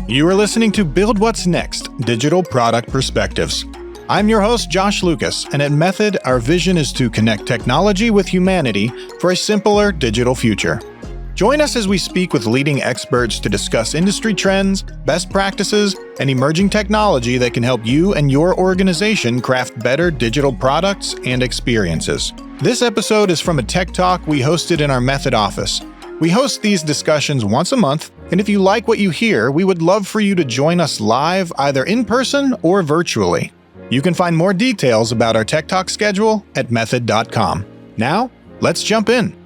You are listening to Build What's Next, Digital Product Perspectives. I'm your host, Josh Lucas, and at Method, our vision is to connect technology with humanity for a simpler digital future. Join us as we speak with leading experts to discuss industry trends, best practices, and emerging technology that can help you and your organization craft better digital products and experiences. This episode is from a tech talk we hosted in our Method office. We host these discussions once a month, and if you like what you hear, we would love for you to join us live either in person or virtually. You can find more details about our Tech Talk schedule at method.com. Now, let's jump in.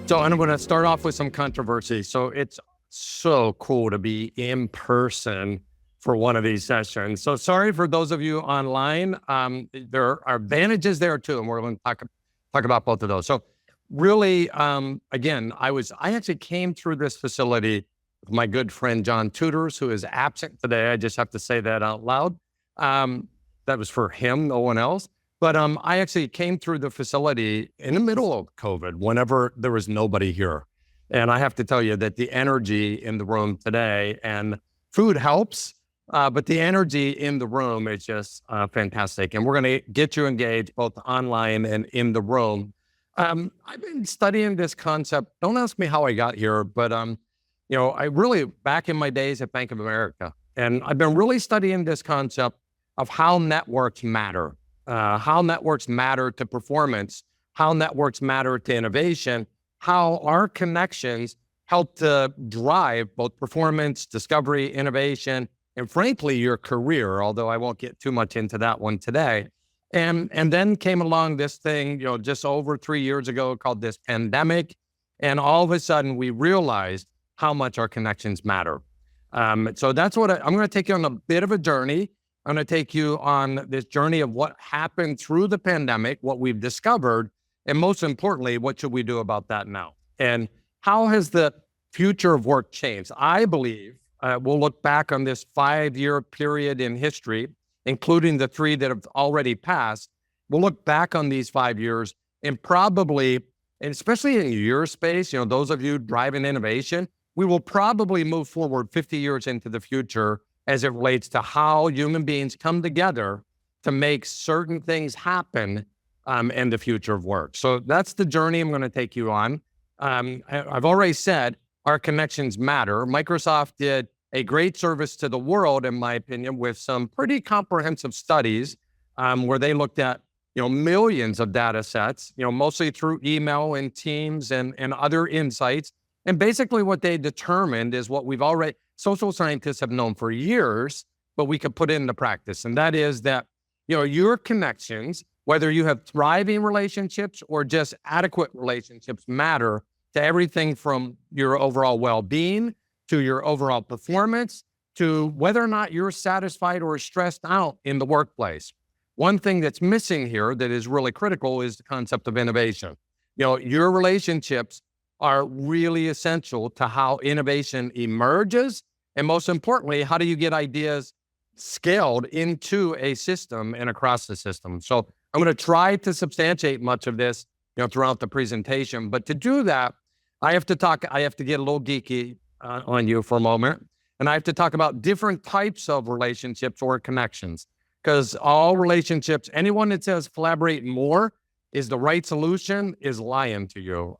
So I'm going to start off with some controversy. So it's so cool to be in person for one of these sessions. So sorry for those of you online. There are advantages there too, and we're going to talk about both of those. So really, again, I actually came through this facility with my good friend John Tutors, who is absent today. I just have to say that out loud. That was for him, no one else. But I actually came through the facility in the middle of COVID, whenever there was nobody here. And I have to tell you that the energy in the room today, and food helps, but the energy in the room is just fantastic. And we're going to get you engaged both online and in the room. I've been studying this concept. Don't ask me how I got here, but I really, back in my days at Bank of America, and I've been really studying this concept of how networks matter. How networks matter to performance, how networks matter to innovation, how our connections help to drive both performance, discovery, innovation, and frankly, your career, although I won't get too much into that one today. And then came along this thing, just over 3 years ago called this pandemic. And all of a sudden we realized how much our connections matter. So that's what I'm going to take you on a bit of a journey. I'm going to take you on this journey of what happened through the pandemic, what we've discovered, and most importantly, what should we do about that now? And how has the future of work changed? I believe we'll look back on this 5-year period in history, including the 3 that have already passed. We'll look back on these 5 years and probably, and especially in your space, those of you driving innovation, we will probably move forward 50 years into the future as it relates to how human beings come together to make certain things happen in the future of work. So that's the journey I'm going to take you on. I've already said our connections matter. Microsoft did a great service to the world, in my opinion, with some pretty comprehensive studies where they looked at millions of data sets, mostly through email and Teams and other insights. And basically what they determined is what we've already, social scientists have known for years, but we could put it into practice. And that is that, your connections, whether you have thriving relationships or just adequate relationships, matter to everything from your overall well-being to your overall performance to whether or not you're satisfied or stressed out in the workplace. One thing that's missing here that is really critical is the concept of innovation. Your relationships are really essential to how innovation emerges. And most importantly, how do you get ideas scaled into a system and across the system? So I'm going to try to substantiate much of this, throughout the presentation. But to do that, I have to get a little geeky on you for a moment. And I have to talk about different types of relationships or connections. Because all relationships, anyone that says collaborate more is the right solution is lying to you.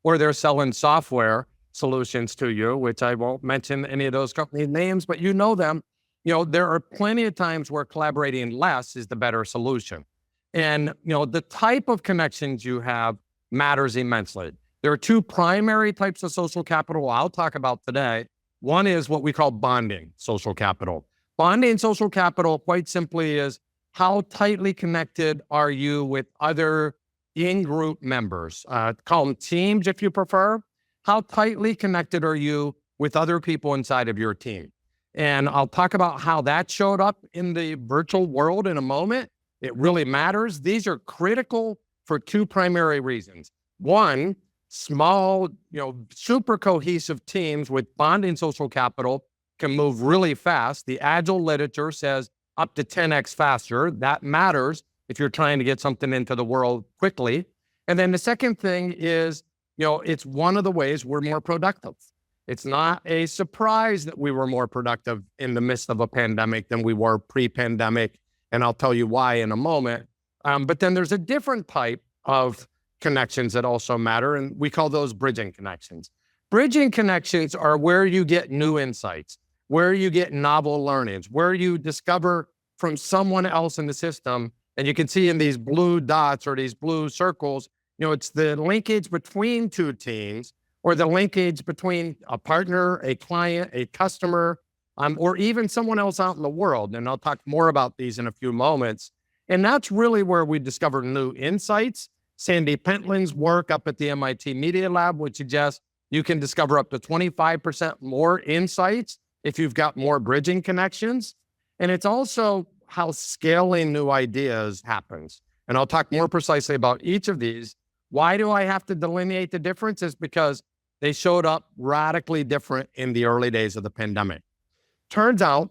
Or they're selling software solutions to you, which I won't mention any of those company names, but you know them. There are plenty of times where collaborating less is the better solution. And, the type of connections you have matters immensely. There are 2 primary types of social capital I'll talk about today. One is what we call bonding social capital. Bonding social capital, quite simply, is how tightly connected are you with other in-group members? Call them teams if you prefer. How tightly connected are you with other people inside of your team? And I'll talk about how that showed up in the virtual world in a moment. It really matters. These are critical for 2 primary reasons. One, small, super cohesive teams with bonding social capital can move really fast. The agile literature says up to 10x faster. That matters if you're trying to get something into the world quickly. And then the second thing is, it's one of the ways we're more productive. It's not a surprise that we were more productive in the midst of a pandemic than we were pre-pandemic. And I'll tell you why in a moment. But then there's a different type of connections that also matter, and we call those bridging connections. Bridging connections are where you get new insights, where you get novel learnings, where you discover from someone else in the system. And you can see in these blue dots or these blue circles, it's the linkage between two teams or the linkage between a partner, a client, a customer, or even someone else out in the world. And I'll talk more about these in a few moments. And that's really where we discover new insights. Sandy Pentland's work up at the MIT Media Lab would suggest you can discover up to 25% more insights if you've got more bridging connections. And it's also how scaling new ideas happens. And I'll talk more precisely about each of these. Why do I have to delineate the differences? Because they showed up radically different in the early days of the pandemic. Turns out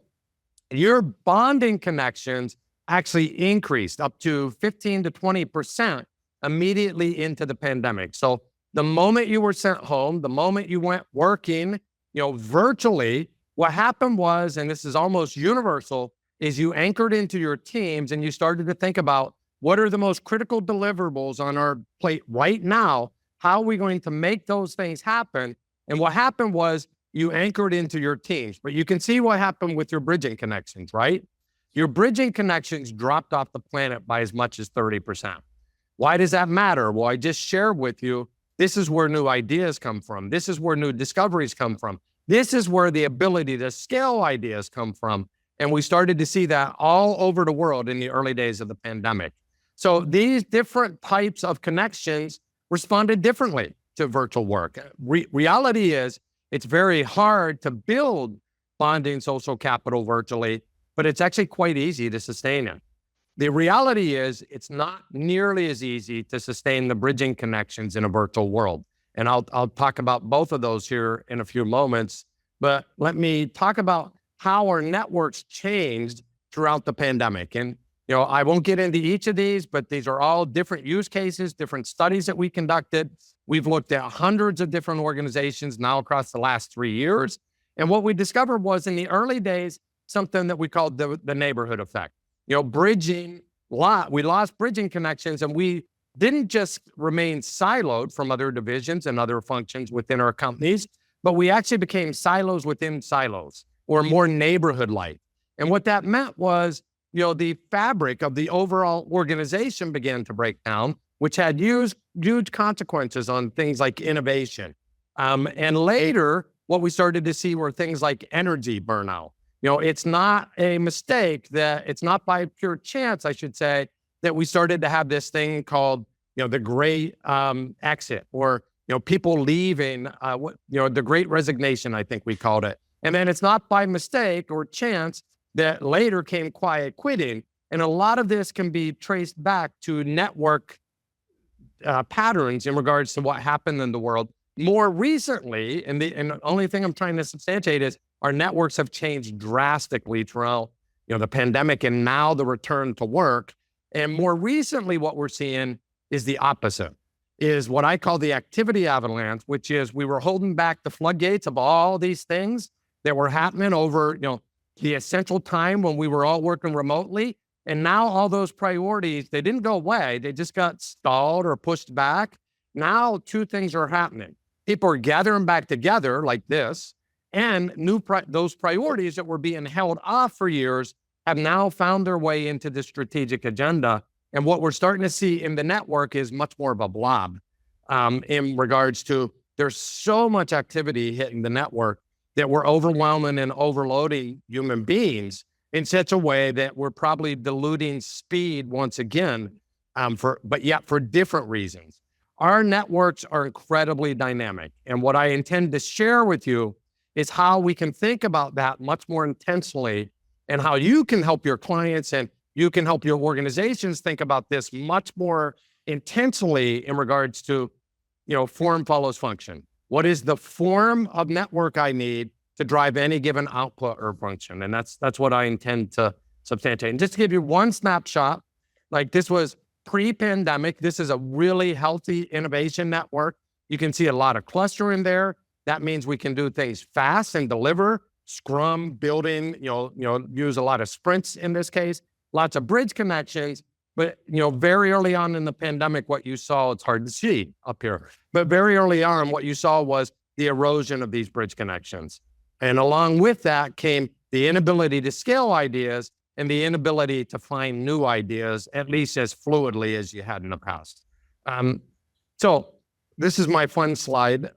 your bonding connections actually increased up to 15 to 20% immediately into the pandemic. So the moment you were sent home, the moment you went working, virtually, what happened was, and this is almost universal, is you anchored into your teams and you started to think about what are the most critical deliverables on our plate right now? How are we going to make those things happen? And what happened was you anchored into your teams, but you can see what happened with your bridging connections, right? Your bridging connections dropped off the planet by as much as 30%. Why does that matter? Well, I just shared with you, this is where new ideas come from. This is where new discoveries come from. This is where the ability to scale ideas come from. And we started to see that all over the world in the early days of the pandemic. So these different types of connections responded differently to virtual work. Reality is it's very hard to build bonding social capital virtually, but it's actually quite easy to sustain it. The reality is it's not nearly as easy to sustain the bridging connections in a virtual world. And I'll talk about both of those here in a few moments, but let me talk about how our networks changed throughout the pandemic. And, I won't get into each of these, but these are all different use cases, different studies that we conducted. We've looked at hundreds of different organizations now across the last 3 years. And what we discovered was in the early days, something that we called the neighborhood effect. We lost bridging connections, and we didn't just remain siloed from other divisions and other functions within our companies, but we actually became silos within silos, or more neighborhood-like. And what that meant was, the fabric of the overall organization began to break down, which had huge consequences on things like innovation. And later, what we started to see were things like energy burnout. It's not a mistake it's not by pure chance, I should say, that we started to have this thing called, the great exit, or, people leaving, the great resignation, I think we called it. And then it's not by mistake or chance that later came quiet quitting. And a lot of this can be traced back to network patterns in regards to what happened in the world. More recently, and the only thing I'm trying to substantiate is our networks have changed drastically throughout, the pandemic and now the return to work. And more recently, what we're seeing is the opposite, is what I call the activity avalanche, which is we were holding back the floodgates of all these things that were happening over, the essential time when we were all working remotely. And now all those priorities, they didn't go away. They just got stalled or pushed back. Now, two things are happening. People are gathering back together like this, and those priorities that were being held off for years have now found their way into the strategic agenda. And what we're starting to see in the network is much more of a blob in regards to there's so much activity hitting the network that we're overwhelming and overloading human beings in such a way that we're probably diluting speed once again, but yet for different reasons. Our networks are incredibly dynamic. And what I intend to share with you is how we can think about that much more intensely, and how you can help your clients and you can help your organizations think about this much more intensely in regards to, form follows function. What is the form of network I need to drive any given output or function? And that's what I intend to substantiate. And just to give you one snapshot, like this was pre-pandemic. This is a really healthy innovation network. You can see a lot of clustering there. That means we can do things fast and deliver. Scrum, building, use a lot of sprints in this case, lots of bridge connections. But, very early on in the pandemic, what you saw, it's hard to see up here, but very early on, what you saw was the erosion of these bridge connections. And along with that came the inability to scale ideas and the inability to find new ideas, at least as fluidly as you had in the past. So this is my fun slide.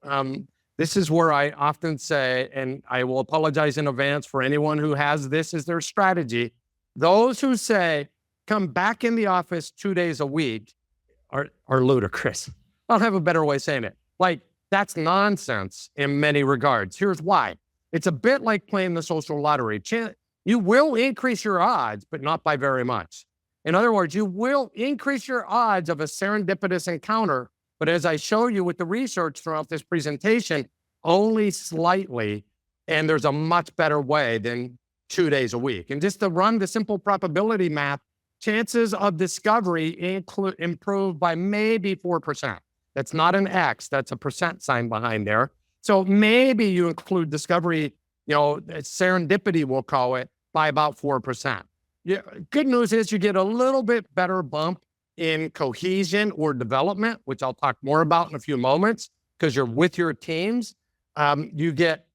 This is where I often say, and I will apologize in advance for anyone who has this as their strategy, those who say, come back in the office 2 days a week are ludicrous. I don't have a better way of saying it. Like, that's nonsense in many regards. Here's why. It's a bit like playing the social lottery. You will increase your odds, but not by very much. In other words, you will increase your odds of a serendipitous encounter, but as I show you with the research throughout this presentation, only slightly, and there's a much better way than 2 days a week. And just to run the simple probability math, chances of discovery improve by maybe 4%. That's not an X, that's a percent sign behind there. So maybe you include discovery, serendipity, we'll call it, by about 4%. Yeah, good news is you get a little bit better bump in cohesion or development, which I'll talk more about in a few moments, because you're with your teams. You get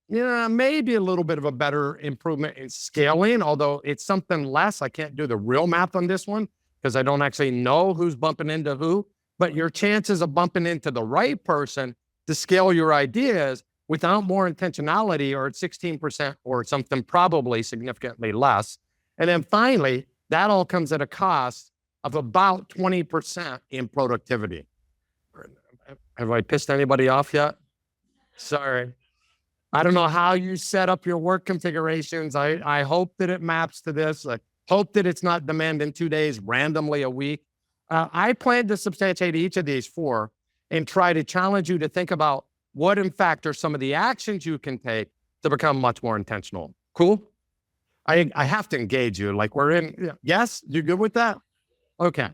maybe a little bit of a better improvement in scaling, although it's something less. I can't do the real math on this one because I don't actually know who's bumping into who, but your chances of bumping into the right person to scale your ideas without more intentionality are at 16% or something probably significantly less. And then finally, that all comes at a cost of about 20% in productivity. Have I pissed anybody off yet? Sorry. I don't know how you set up your work configurations. I hope that it maps to this. I hope that it's not demanding 2 days randomly a week. I plan to substantiate each of these four and try to challenge you to think about what, in fact, are some of the actions you can take to become much more intentional. Cool? I have to engage you. Like we're in, yes? You good with that? Okay.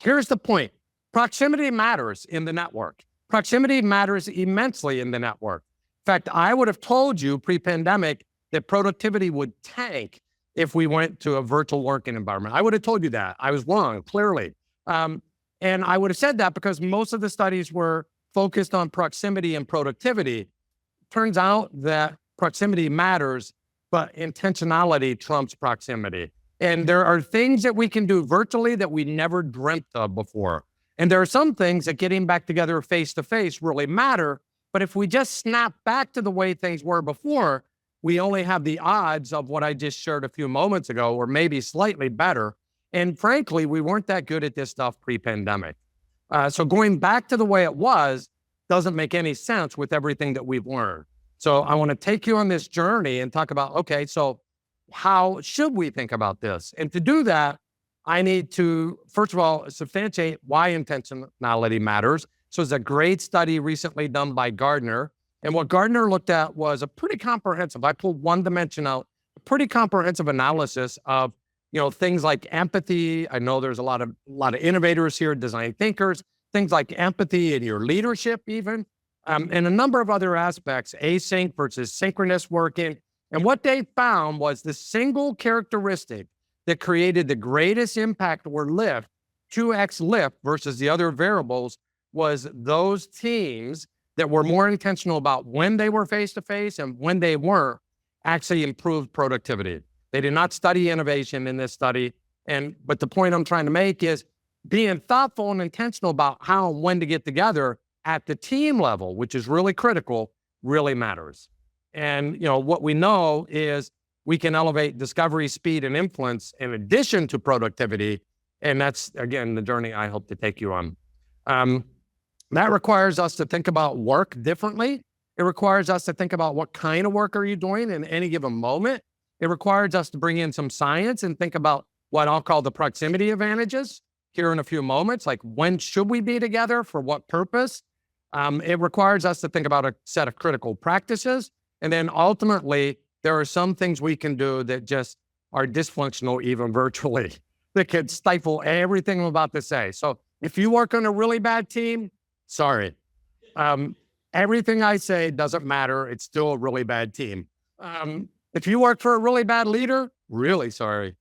Here's the point. Proximity matters in the network. Proximity matters immensely in the network. In fact, I would have told you pre-pandemic that productivity would tank if we went to a virtual working environment. I would have told you that. I was wrong, clearly. And I would have said that because most of the studies were focused on proximity and productivity. Turns out that proximity matters, but intentionality trumps proximity. And there are things that we can do virtually that we never dreamt of before. And there are some things that getting back together face-to-face really matter. But if we just snap back to the way things were before, we only have the odds of what I just shared a few moments ago, or maybe slightly better. And frankly, we weren't that good at this stuff pre-pandemic. So going back to the way it was doesn't make any sense with everything that we've learned. So I want to take you on this journey and talk about, okay, so how should we think about this? And to do that, I need to, first of all, substantiate why intentionality matters. So it's a great study recently done by Gardner. And what Gardner looked at was a pretty comprehensive, I pulled one dimension out, a pretty comprehensive analysis of, things like empathy. I know there's a lot of innovators here, design thinkers, things like empathy in your leadership even, and a number of other aspects, async versus synchronous working. And what they found was the single characteristic that created the greatest impact or lift, 2x lift versus the other variables, was those teams that were more intentional about when they were face-to-face and when they weren't actually improved productivity. They did not study innovation in this study. But the point I'm trying to make is being thoughtful and intentional about how and when to get together at the team level, which is really critical, really matters. And what we know is we can elevate discovery, speed, and influence in addition to productivity. And that's, again, the journey I hope to take you on. That requires us to think about work differently. It requires us to think about what kind of work are you doing in any given moment. It requires us to bring in some science and think about what I'll call the proximity advantages here in a few moments, like when should we be together, for what purpose? It requires us to think about a set of critical practices. And then ultimately, there are some things we can do that just are dysfunctional, even virtually, that could stifle everything I'm about to say. So if you work on a really bad team, sorry. everything I say doesn't matter. It's still a really bad team. If you work for a really bad leader, really sorry.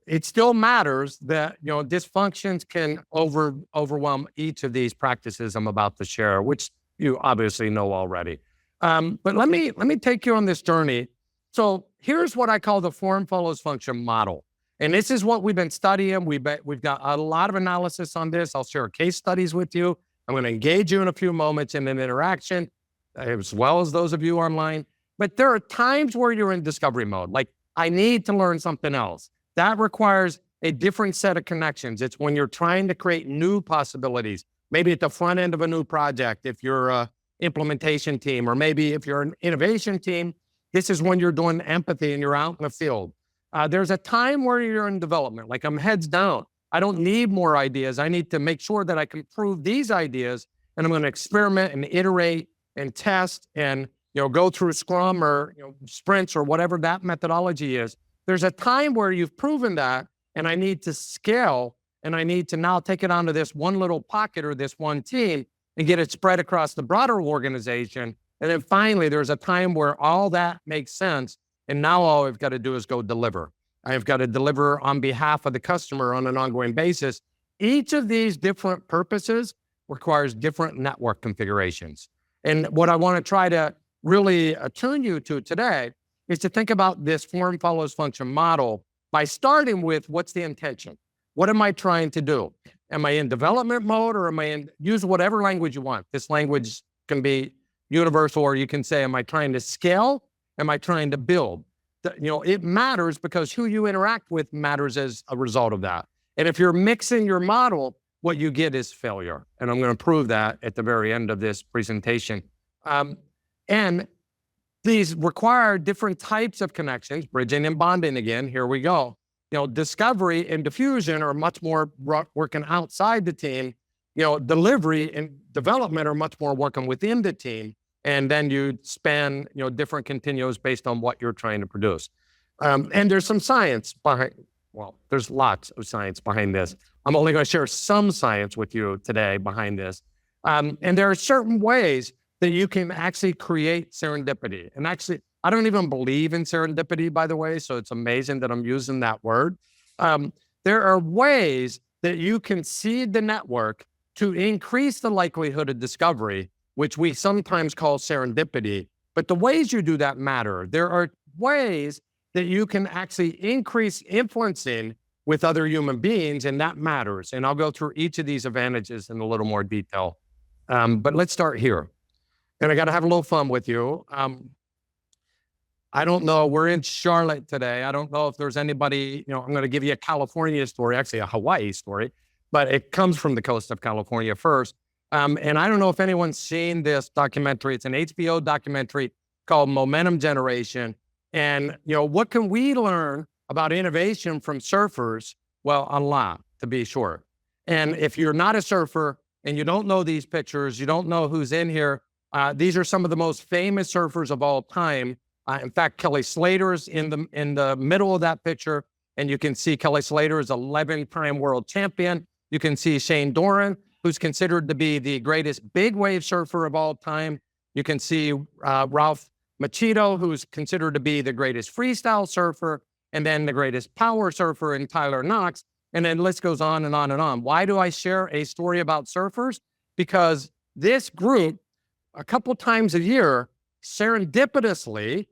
It still matters that, dysfunctions can overwhelm each of these practices I'm about to share, which you obviously know already. But let me take you on this journey. So here's what I call the form follows function model. And this is what we've been studying. We've got a lot of analysis on this. I'll share case studies with you. I'm going to engage you in a few moments in an interaction, as well as those of you online. But there are times where you're in discovery mode. Like, I need to learn something else. That requires a different set of connections. It's when you're trying to create new possibilities, maybe at the front end of a new project, if you're an implementation team, or maybe if you're an innovation team, this is when you're doing empathy and you're out in the field. There's a time where you're in development, like I'm heads down. I don't need more ideas. I need to make sure that I can prove these ideas, and I'm going to experiment and iterate and test and go through Scrum or sprints or whatever that methodology is. There's a time where you've proven that, and I need to scale, and I need to now take it onto this one little pocket or this one team and get it spread across the broader organization. And then finally, there's a time where all that makes sense, and now all I've got to do is go deliver. I've got to deliver on behalf of the customer on an ongoing basis. Each of these different purposes requires different network configurations. And what I want to try to really attune you to today is to think about this form follows function model by starting with, what's the intention? What am I trying to do? Am I in development mode, or use whatever language you want? This language can be universal, or you can say, am I trying to scale? Am I trying to build? It matters because who you interact with matters as a result of that. And if you're mixing your model, what you get is failure. And I'm going to prove that at the very end of this presentation. And these require different types of connections, bridging and bonding again. Here we go. Discovery and diffusion are much more working outside the team. Delivery and development are much more working within the team. And then you span, different continuos based on what you're trying to produce. And there's some science there's lots of science behind this. I'm only going to share some science with you today behind this. And there are certain ways that you can actually create serendipity. And actually, I don't even believe in serendipity, by the way, so it's amazing that I'm using that word. There are ways that you can seed the network to increase the likelihood of discovery, which we sometimes call serendipity. But the ways you do that matter. There are ways that you can actually increase influencing with other human beings, and that matters. And I'll go through each of these advantages in a little more detail. But let's start here. And I got to have a little fun with you. I don't know. We're in Charlotte today. I don't know if there's anybody, I'm going to give you a California story, actually a Hawaii story, but it comes from the coast of California first. And I don't know if anyone's seen this documentary. It's an HBO documentary called Momentum Generation. And, what can we learn about innovation from surfers? Well, a lot, to be sure. And if you're not a surfer and you don't know these pictures, you don't know who's in here, these are some of the most famous surfers of all time. In fact, Kelly Slater's in the middle of that picture, and you can see Kelly Slater is 11-time world champion. You can see Shane Doran, who's considered to be the greatest big wave surfer of all time. You can see Ralph Macchio, who's considered to be the greatest freestyle surfer, and then the greatest power surfer in Tyler Knox. And then the list goes on and on and on. Why do I share a story about surfers? Because this group, a couple times a year, serendipitously,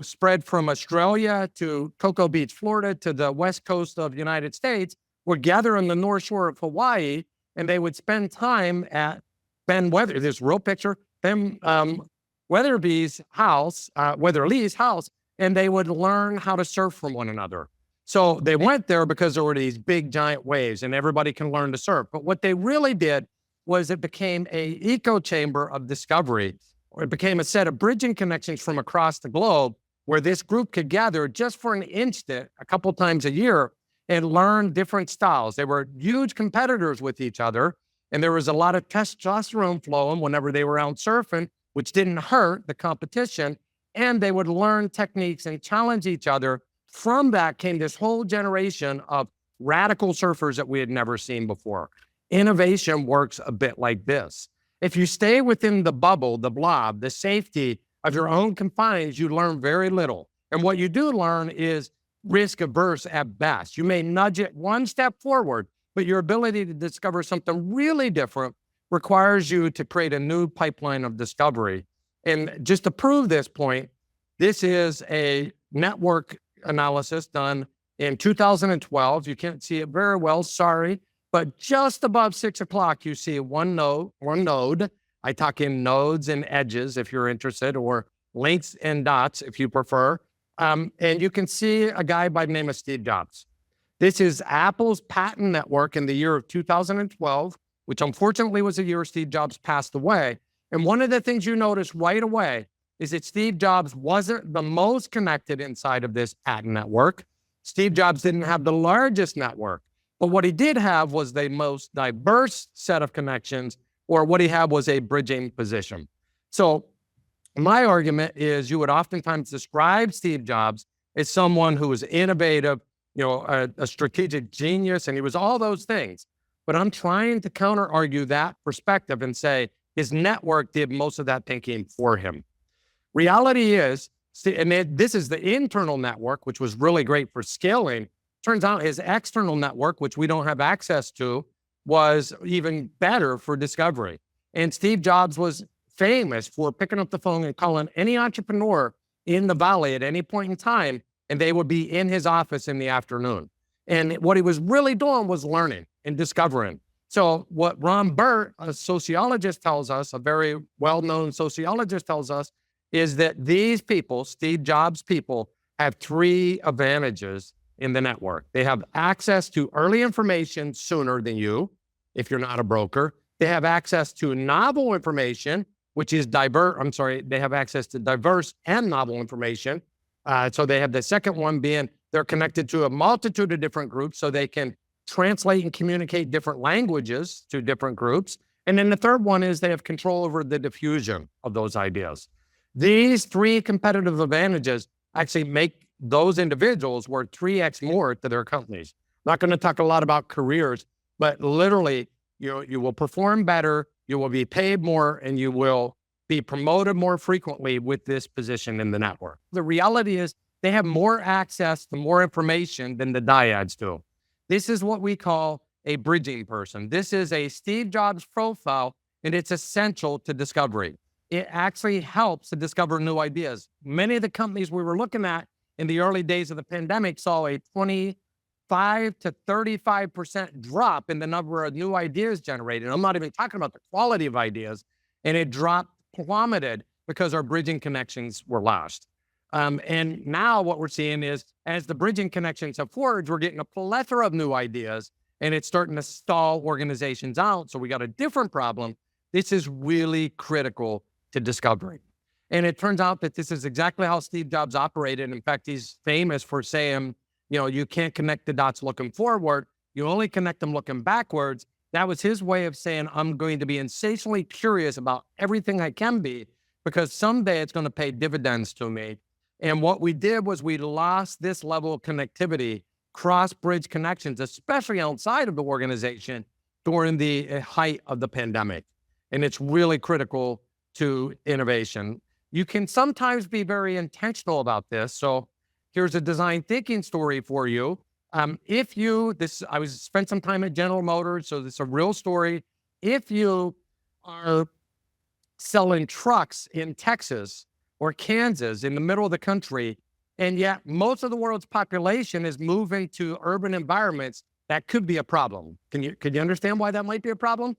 spread from Australia to Cocoa Beach, Florida, to the west coast of the United States, would gather on the North Shore of Hawaii, and they would spend time at Ben Weather, this real picture, Ben Weatherby's house, Weatherly's house, and they would learn how to surf from one another. So they went there because there were these big giant waves and everybody can learn to surf. But what they really did was it became a echo chamber of discovery, or it became a set of bridging connections from across the globe where this group could gather just for an instant, a couple times a year, and learn different styles. They were huge competitors with each other, and there was a lot of testosterone flowing whenever they were out surfing, which didn't hurt the competition, and they would learn techniques and challenge each other. From that came this whole generation of radical surfers that we had never seen before. Innovation works a bit like this. If you stay within the bubble, the blob, the safety of your own confines, you learn very little. And what you do learn is risk averse at best. You may nudge it one step forward, but your ability to discover something really different requires you to create a new pipeline of discovery. And just to prove this point, this is a network analysis done in 2012. You can't see it very well, sorry, but just above 6 o'clock, you see one node. I talk in nodes and edges if you're interested, or links and dots if you prefer. And you can see a guy by the name of Steve Jobs. This is Apple's patent network in the year of 2012, which unfortunately was the year Steve Jobs passed away. And one of the things you notice right away is that Steve Jobs wasn't the most connected inside of this patent network. Steve Jobs didn't have the largest network, but what he did have was the most diverse set of connections, or what he had was a bridging position. So my argument is you would oftentimes describe Steve Jobs as someone who was innovative, a strategic genius, and he was all those things. But I'm trying to counter-argue that perspective and say his network did most of that thinking for him. Reality is, and this is the internal network, which was really great for scaling. Turns out his external network, which we don't have access to, was even better for discovery. And Steve Jobs was famous for picking up the phone and calling any entrepreneur in the Valley at any point in time, and they would be in his office in the afternoon. And what he was really doing was learning and discovering. So what Ron Burt, a sociologist, tells us, a very well-known sociologist tells us, is that these people, Steve Jobs people, have 3 advantages in the network. They have access to early information sooner than you, if you're not a broker. They have access to novel information, which is they have access to diverse and novel information. So they have the second one being they're connected to a multitude of different groups, so they can translate and communicate different languages to different groups. And then the third one is they have control over the diffusion of those ideas. These 3 competitive advantages actually make those individuals worth 3x more to their companies. I'm not going to talk a lot about careers, but literally, you will perform better, you will be paid more, and you will be promoted more frequently with this position in the network. The reality is they have more access to more information than the dyads do. This is what we call a bridging person. This is a Steve Jobs profile, and it's essential to discovery. It actually helps to discover new ideas. Many of the companies we were looking at in the early days of the pandemic saw a 25 to 35% drop in the number of new ideas generated. I'm not even talking about the quality of ideas, and it plummeted because our bridging connections were lost. And now what we're seeing is as the bridging connections have forged, we're getting a plethora of new ideas, and it's starting to stall organizations out. So we got a different problem. This is really critical to discovery. And it turns out that this is exactly how Steve Jobs operated. In fact, he's famous for saying, you can't connect the dots looking forward. You only connect them looking backwards. That was his way of saying, I'm going to be insatiably curious about everything I can be, because someday it's going to pay dividends to me. And what we did was we lost this level of connectivity, cross-bridge connections, especially outside of the organization during the height of the pandemic. And it's really critical to innovation. You can sometimes be very intentional about this. So here's a design thinking story for you. I spent some time at General Motors, so this is a real story. If you are selling trucks in Texas or Kansas in the middle of the country, and yet most of the world's population is moving to urban environments, that could be a problem. Can you understand why that might be a problem?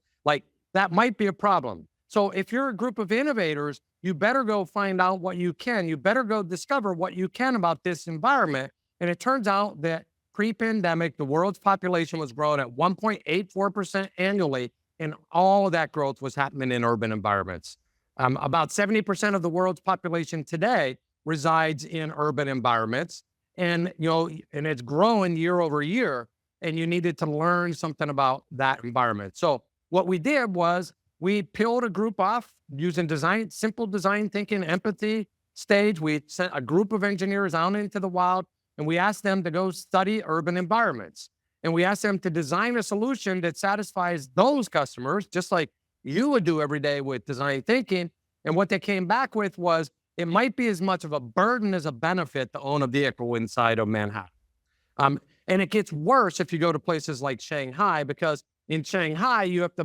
That might be a problem. So if you're a group of innovators, you better go find out what you can. You better go discover what you can about this environment. And it turns out that pre-pandemic, the world's population was growing at 1.84% annually, and all of that growth was happening in urban environments. About 70% of the world's population today resides in urban environments, and it's growing year over year, and you needed to learn something about that environment. So what we did was we peeled a group off using simple design thinking, empathy stage. We sent a group of engineers out into the wild, and we asked them to go study urban environments. And we asked them to design a solution that satisfies those customers, just like you would do every day with design thinking. And what they came back with was it might be as much of a burden as a benefit to own a vehicle inside of Manhattan. And it gets worse if you go to places like Shanghai, because in Shanghai, you have to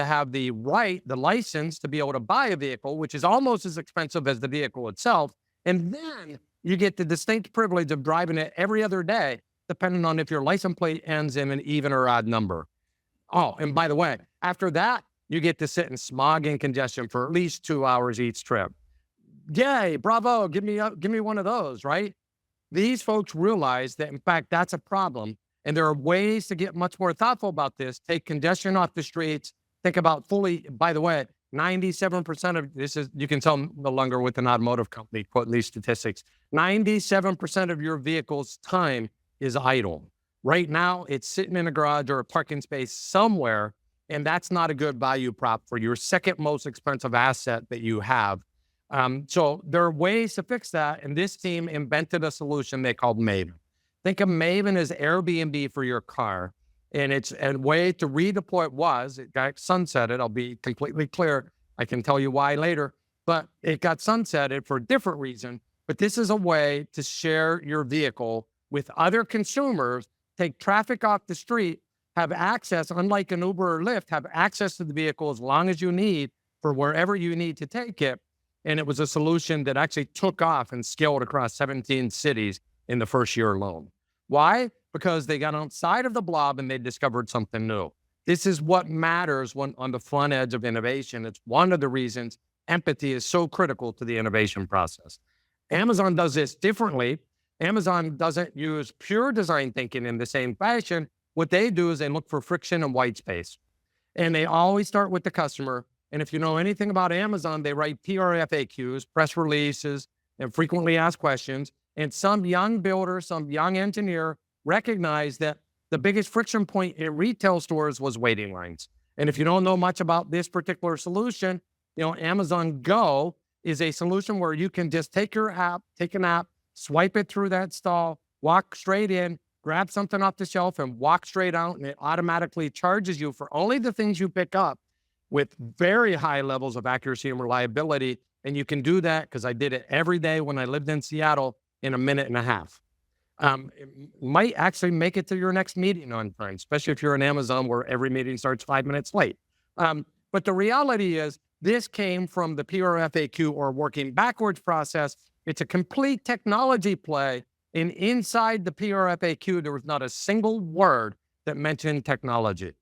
have the license to be able to buy a vehicle, which is almost as expensive as the vehicle itself. And then you get the distinct privilege of driving it every other day, depending on if your license plate ends in an even or odd number. Oh, and by the way, after that, you get to sit in smog and congestion for at least 2 hours each trip. Yay, bravo, give me one of those, right? These folks realize that, in fact, that's a problem. And there are ways to get much more thoughtful about this. Take congestion off the streets. Think about by the way, 97% of this is, you can tell I'm no longer with an automotive company, quoting these statistics. 97% of your vehicle's time is idle. Right now, it's sitting in a garage or a parking space somewhere, and that's not a good value prop for your second most expensive asset that you have. So there are ways to fix that, and this team invented a solution they called Maven. Think of Maven as Airbnb for your car, and it's a way to redeploy. It got sunsetted. I'll be completely clear. I can tell you why later, but it got sunsetted for a different reason. But this is a way to share your vehicle with other consumers, take traffic off the street, have access, unlike an Uber or Lyft, have access to the vehicle as long as you need for wherever you need to take it. And it was a solution that actually took off and scaled across 17 cities in the first year alone. Why? Because they got outside of the blob and they discovered something new. This is what matters on the front edge of innovation. It's one of the reasons empathy is so critical to the innovation process. Amazon does this differently. Amazon doesn't use pure design thinking in the same fashion. What they do is they look for friction and white space. And they always start with the customer. And if you know anything about Amazon, they write PRFAQs, press releases, and frequently asked questions. And some young builder, some young engineer recognized that the biggest friction point in retail stores was waiting lines. And if you don't know much about this particular solution, Amazon Go is a solution where you can just take an app, swipe it through that stall, walk straight in, grab something off the shelf and walk straight out, and it automatically charges you for only the things you pick up with very high levels of accuracy and reliability. And you can do that, because I did it every day when I lived in Seattle, in a minute and a half. It might actually make it to your next meeting on time, especially if you're in Amazon where every meeting starts 5 minutes late. But the reality is this came from the PRFAQ, or working backwards process. It's a complete technology play. And inside the PRFAQ, there was not a single word that mentioned technology.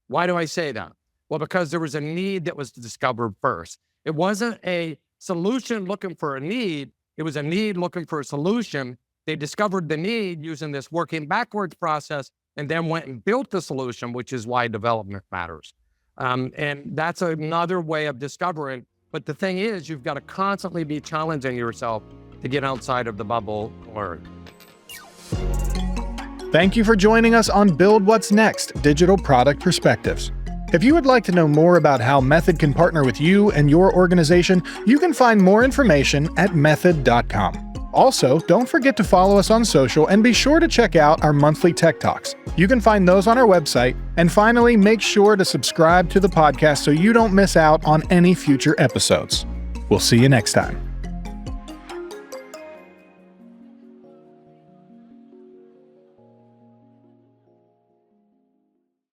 Why do I say that? Well, because there was a need that was discovered first. It wasn't a solution looking for a need. It was a need looking for a solution. They discovered the need using this working backwards process, and then went and built the solution, which is why development matters. And that's another way of discovering. But the thing is, you've got to constantly be challenging yourself to get outside of the bubble or Thank you for joining us on Build What's Next, Digital Product Perspectives. If you would like to know more about how Method can partner with you and your organization, you can find more information at method.com. Also, don't forget to follow us on social and be sure to check out our monthly Tech Talks. You can find those on our website. And finally, make sure to subscribe to the podcast so you don't miss out on any future episodes. We'll see you next time.